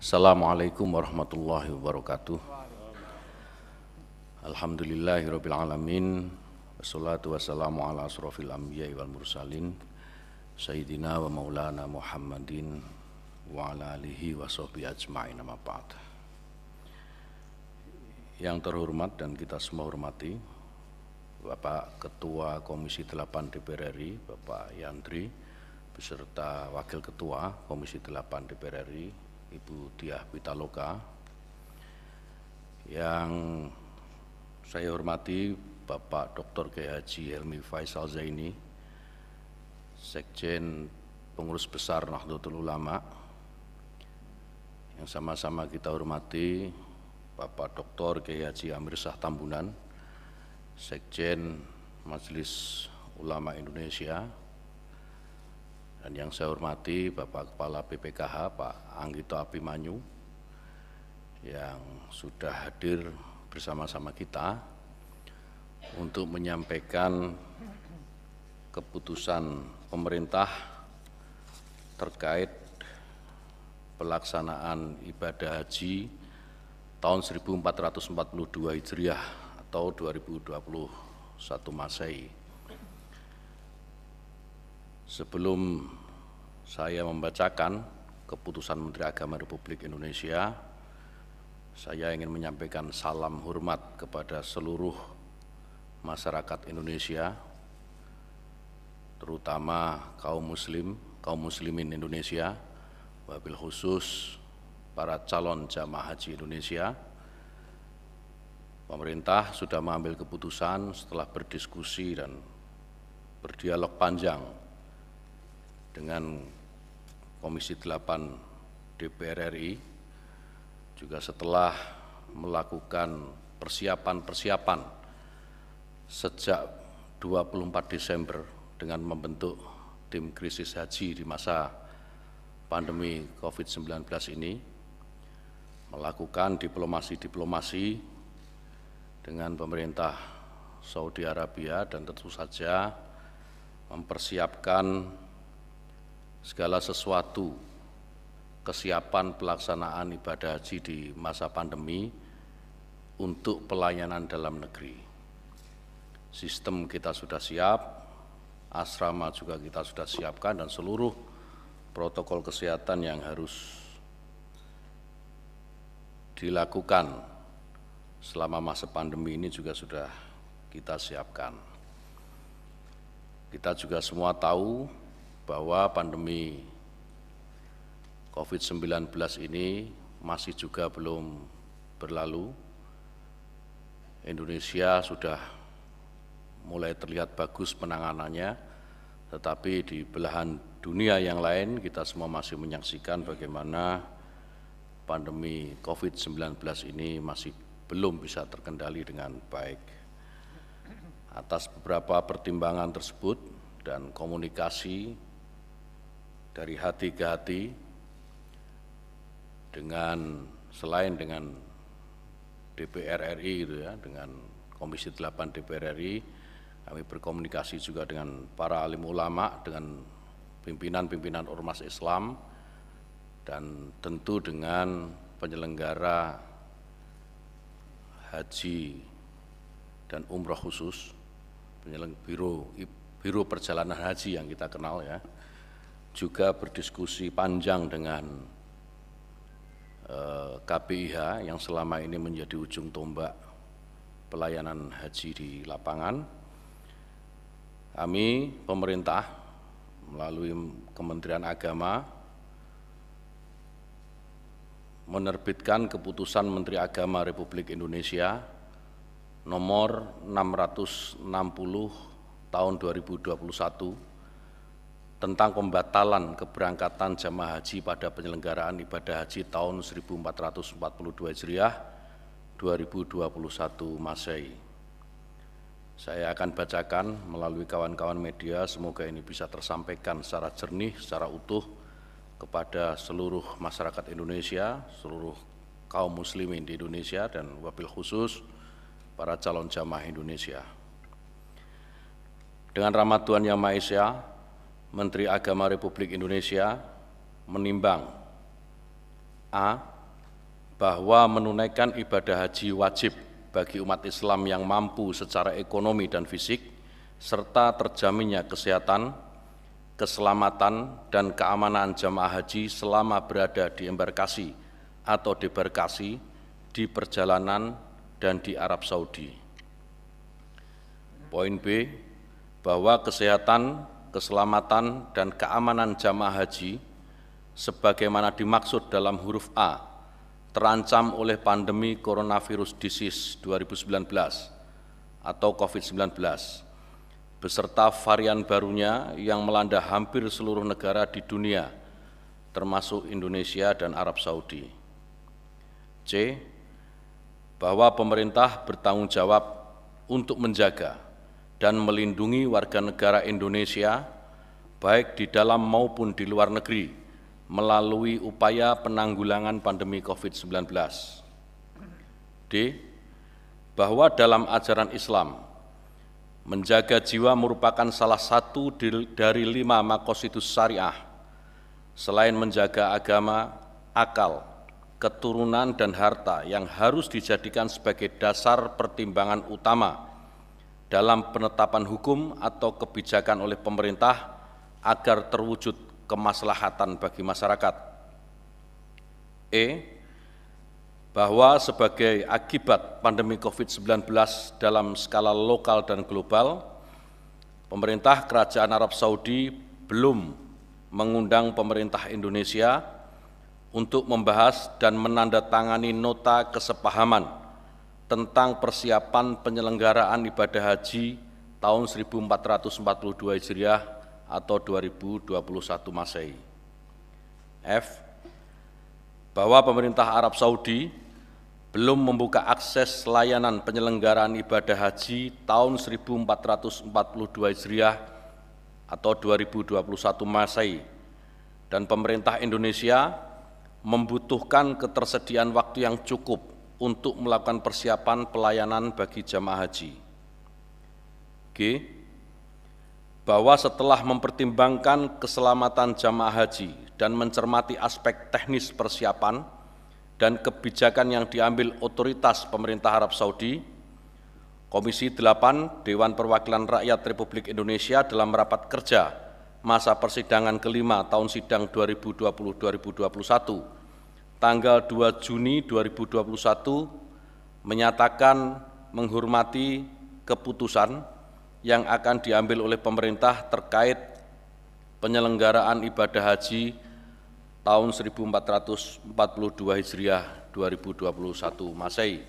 Assalamualaikum warahmatullahi wabarakatuh. Alhamdulillahirabbil alamin. Wassalatu wassalamu ala asrofil anbiya'i wal mursalin Sayyidina wa maulana Muhammadin wa ala alihi wa sahbihi ajma'in, amma ba'd. Yang terhormat dan kita semua hormati Bapak Ketua Komisi 8 DPR RI, Bapak Yandri, beserta Wakil Ketua Komisi 8 DPR RI, Ibu Diah Pitaloka. Yang saya hormati Bapak Dr. Kiai Haji Helmi Faisal Zaini, Sekjen Pengurus Besar Nahdlatul Ulama. Yang sama-sama kita hormati Bapak Dr. Kiai Haji Amir Shah Tambunan, Sekjen Majelis Ulama Indonesia. Dan yang saya hormati Bapak Kepala BPKH Pak Anggito Abimanyu yang sudah hadir bersama-sama kita untuk menyampaikan keputusan pemerintah terkait pelaksanaan ibadah haji tahun 1442 Hijriah atau 2021 Masehi. Sebelum saya membacakan keputusan Menteri Agama Republik Indonesia, saya ingin menyampaikan salam hormat kepada seluruh masyarakat Indonesia, terutama kaum muslimin Indonesia, wabil khusus para calon jamaah haji Indonesia. Pemerintah sudah mengambil keputusan setelah berdiskusi dan berdialog panjang dengan Komisi 8 DPR RI, juga setelah melakukan persiapan sejak 24 Desember dengan membentuk tim krisis haji di masa pandemi COVID-19 ini, melakukan diplomasi dengan pemerintah Saudi Arabia dan tentu saja mempersiapkan segala sesuatu kesiapan pelaksanaan ibadah haji di masa pandemi untuk pelayanan dalam negeri. Sistem kita sudah siap, asrama juga kita sudah siapkan, dan seluruh protokol kesehatan yang harus dilakukan selama masa pandemi ini juga sudah kita siapkan. Kita juga semua tahu bahwa pandemi COVID-19 ini masih juga belum berlalu. Indonesia sudah mulai terlihat bagus penanganannya, tetapi di belahan dunia yang lain kita semua masih menyaksikan bagaimana pandemi COVID-19 ini masih belum bisa terkendali dengan baik. Atas beberapa pertimbangan tersebut dan komunikasi dari hati ke hati selain dengan DPR RI dengan Komisi 8 DPR RI, kami berkomunikasi juga dengan para alim ulama, dengan pimpinan-pimpinan ormas Islam, dan tentu dengan penyelenggara haji dan umroh khusus, biro perjalanan haji yang kita kenal ya, juga berdiskusi panjang dengan KBIH yang selama ini menjadi ujung tombak pelayanan haji di lapangan. Kami pemerintah melalui Kementerian Agama menerbitkan keputusan Menteri Agama Republik Indonesia nomor 660 tahun 2021 tentang pembatalan keberangkatan jamaah haji pada penyelenggaraan ibadah haji tahun 1442 Hijriah 2021 Masehi. Saya akan bacakan melalui kawan-kawan media, semoga ini bisa tersampaikan secara jernih, secara utuh kepada seluruh masyarakat Indonesia, seluruh kaum muslimin di Indonesia, dan wabil khusus para calon jamaah Indonesia. Dengan rahmat Tuhan Yang Maha Esa, Menteri Agama Republik Indonesia menimbang A. bahwa menunaikan ibadah haji wajib bagi umat Islam yang mampu secara ekonomi dan fisik, serta terjaminnya kesehatan, keselamatan, dan keamanan jamaah haji selama berada di embarkasi atau debarkasi, di perjalanan, dan di Arab Saudi. Poin B, bahwa kesehatan, keselamatan, dan keamanan jamaah haji sebagaimana dimaksud dalam huruf A terancam oleh pandemi coronavirus disease 2019 atau COVID-19 beserta varian barunya yang melanda hampir seluruh negara di dunia termasuk Indonesia dan Arab Saudi. C, bahwa pemerintah bertanggung jawab untuk menjaga dan melindungi warga negara Indonesia baik di dalam maupun di luar negeri melalui upaya penanggulangan pandemi COVID-19. D, bahwa dalam ajaran Islam, menjaga jiwa merupakan salah satu dari 5 maqasidus syariah, selain menjaga agama, akal, keturunan, dan harta yang harus dijadikan sebagai dasar pertimbangan utama dalam penetapan hukum atau kebijakan oleh pemerintah agar terwujud kemaslahatan bagi masyarakat. E, bahwa sebagai akibat pandemi COVID-19 dalam skala lokal dan global, pemerintah Kerajaan Arab Saudi belum mengundang pemerintah Indonesia untuk membahas dan menandatangani nota kesepahaman tentang persiapan penyelenggaraan ibadah haji tahun 1442 Hijriah atau 2021 Masehi. F, bahwa pemerintah Arab Saudi belum membuka akses layanan penyelenggaraan ibadah haji tahun 1442 Hijriah atau 2021 Masehi, dan pemerintah Indonesia membutuhkan ketersediaan waktu yang cukup untuk melakukan persiapan pelayanan bagi jamaah haji. G, bahwa setelah mempertimbangkan keselamatan jamaah haji dan mencermati aspek teknis persiapan dan kebijakan yang diambil otoritas pemerintah Arab Saudi, Komisi 8 Dewan Perwakilan Rakyat Republik Indonesia dalam rapat kerja masa persidangan kelima tahun sidang 2020-2021 tanggal 2 Juni 2021 menyatakan menghormati keputusan yang akan diambil oleh pemerintah terkait penyelenggaraan ibadah haji tahun 1442 Hijriah 2021 Masehi.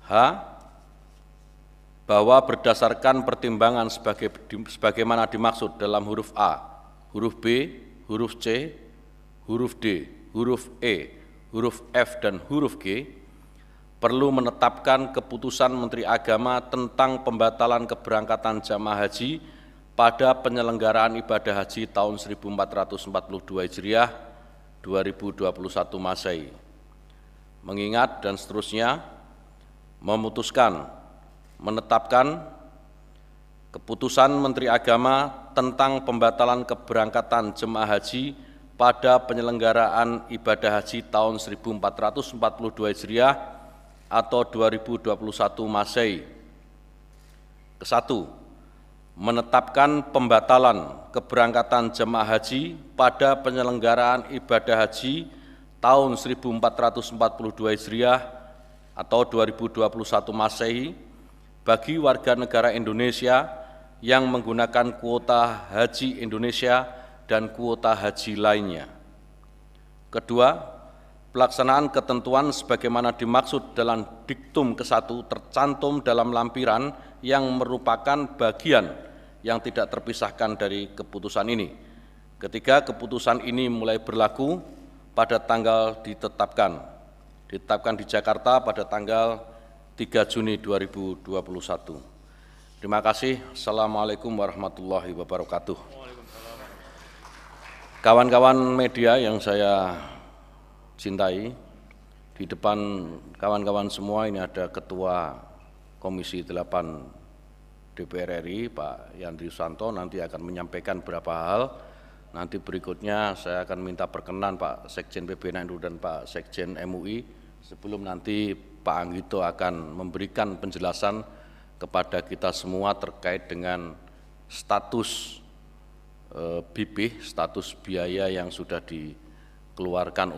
H, bahwa berdasarkan pertimbangan sebagaimana dimaksud dalam huruf A, huruf B, huruf C, huruf D, huruf E, huruf F, dan huruf G, perlu menetapkan keputusan Menteri Agama tentang pembatalan keberangkatan jamaah haji pada penyelenggaraan ibadah haji tahun 1442 Hijriah 2021 Masehi. Mengingat dan seterusnya, memutuskan menetapkan keputusan Menteri Agama tentang pembatalan keberangkatan jemaah haji pada penyelenggaraan ibadah haji tahun 1442 Hijriah atau 2021 Masehi. Kesatu, menetapkan pembatalan keberangkatan jemaah haji pada penyelenggaraan ibadah haji tahun 1442 Hijriah atau 2021 Masehi bagi warga negara Indonesia yang menggunakan kuota haji Indonesia dan kuota haji lainnya. Kedua, pelaksanaan ketentuan sebagaimana dimaksud dalam diktum ke-1 tercantum dalam lampiran yang merupakan bagian yang tidak terpisahkan dari keputusan ini. Ketika keputusan ini mulai berlaku pada tanggal ditetapkan di Jakarta pada tanggal 3 Juni 2021. Terima kasih. Assalamualaikum warahmatullahi wabarakatuh. Kawan-kawan media yang saya cintai, di depan kawan-kawan semua ini ada Ketua Komisi 8 DPR RI, Pak Yandri Susanto, nanti akan menyampaikan beberapa hal Nanti berikutnya saya akan minta perkenan Pak Sekjen PBNU dan Pak Sekjen MUI sebelum nanti Pak Anggito akan memberikan penjelasan kepada kita semua terkait dengan status BP, status biaya yang sudah dikeluarkan